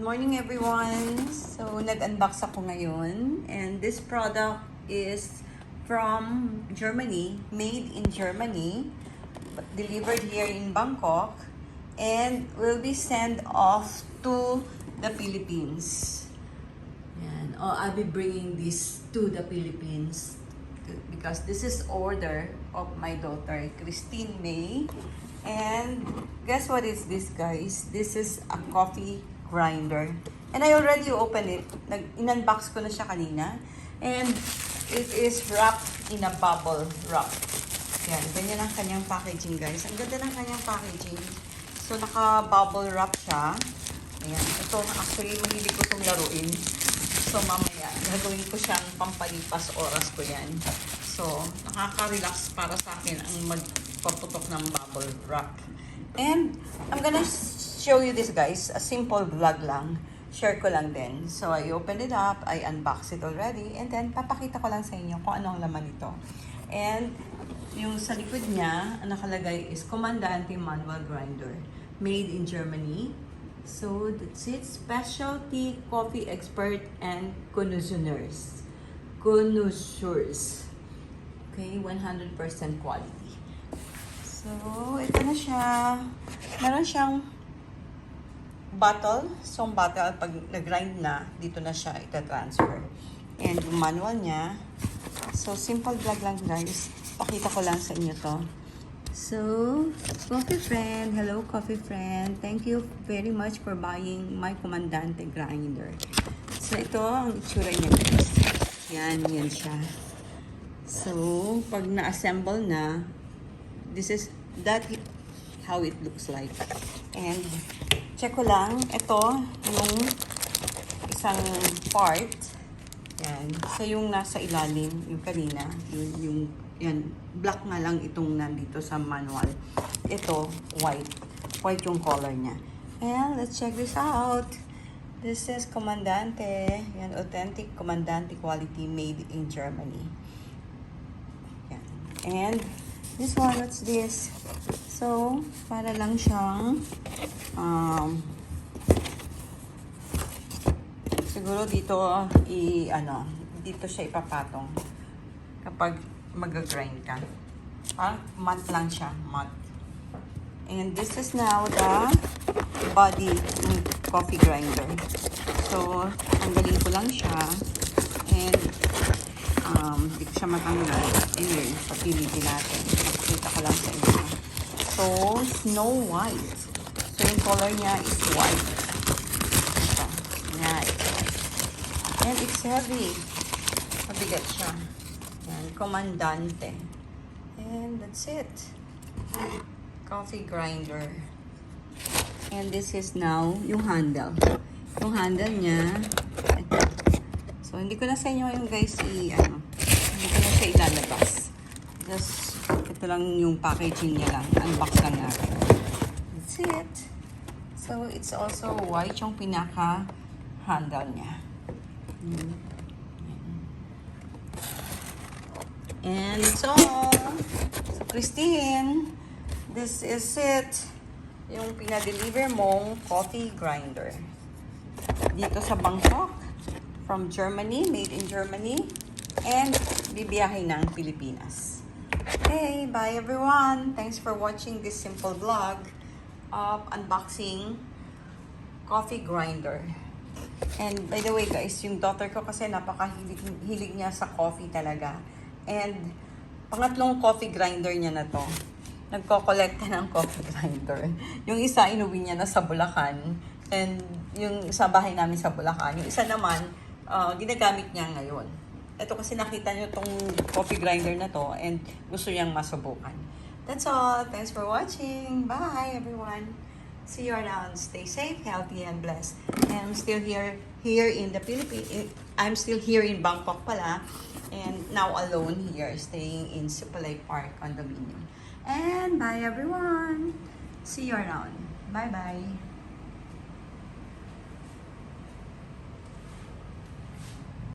morning everyone! So, nag-unbox ako ngayon and this product is from Germany, made in Germany, delivered here in Bangkok, and will be sent off to the Philippines. Yan. I'll be bringing this to the Philippines because this is order of my daughter, Christine May. And guess what is this, guys? This is a coffee grinder. And I already opened it. In-unbox ko na siya kanina. And it is wrapped in a bubble wrap. Yan, ganyan ang kanyang packaging, guys. Ang ganda ng kanyang packaging. So, naka-bubble wrap siya. Ayan. Ito, actually, mahilig ko itong laruin. So, mamaya, gagawin ko siyang pampalipas oras ko yan. So, nakaka-relax para sa akin ang magpaputok ng bubble wrap. And, I'm gonna show you this, guys. A simple vlog lang. Share ko lang din. So, I opened it up. I unboxed it already. And then, papakita ko lang sa inyo kung ano ang laman nito. And, yung sa likod niya, ang nakalagay is Commandante Manual Grinder. Made in Germany. So, that's it. Specialty coffee expert and connoisseurs. Okay, 100% quality. So, ito na siya. Meron siyang bottle. So, bottle, pag nag-grind na, dito na siya ita-transfer. And yung manual niya. So, simple vlog lang, guys. Pakita ko lang sa inyo to. So, coffee friend. Hello, coffee friend. Thank you very much for buying my Commandante grinder. So, ito ang itsura niya, guys. Yan siya. So, pag na-assemble na, that how it looks like. And, check ko lang, ito, yung isang part. Yan. So, yung nasa ilalim, yung kanina, yan, black nga lang itong nandito sa manual. Ito, white. White yung color niya. And let's check this out. This is Commandante. Yan, authentic Commandante quality made in Germany. Yan. And this one, what's this? So, para lang siyang siguro dito dito siya ipapatong kapag mag-grind ka. Matte lang siya, matte. And this is now the body ng coffee grinder. So, tanggalin ko lang siya. And, hindi ko siya matanggal. Anyway, papilitin natin. Pakita ko lang sa inyo. So, snow white. So, yung color niya is white. Ito. Yeah, it's white. And it's heavy. Mabigat siya. Yan, Commandante. And that's it. Coffee grinder. And this is now yung handle. Yung handle niya, ito. So, hindi ko na sa inyo yung guys hindi ko na siya ilalabas. Just, ito lang yung packaging niya lang. Unbox lang natin. That's it. So, it's also white yung pinaka-handle niya. And it's all. So, Christine, this is it. Yung pinadeliver mong coffee grinder. Dito sa Bangkok. From Germany, made in Germany. And bibiyahe ng Pilipinas. Okay, bye everyone. Thanks for watching this simple vlog of unboxing coffee grinder. And by the way guys, yung daughter ko kasi napakahilig niya sa coffee talaga. And pangatlong coffee grinder niya na to. Nagko-collecta ng coffee grinder. Yung isa inuwi niya na sa Bulacan. And yung sa bahay namin sa Bulacan. Yung isa naman, ginagamit niya ngayon. Ito kasi nakita niyo tong coffee grinder na to and gusto niyang masubukan. That's all. Thanks for watching. Bye everyone. See you around. Stay safe, healthy, and blessed. And I'm still here in the Philippines. I'm still here in Bangkok pala. And now alone here, staying in Sipalay Park condominium. And bye everyone. See you around. Bye-bye.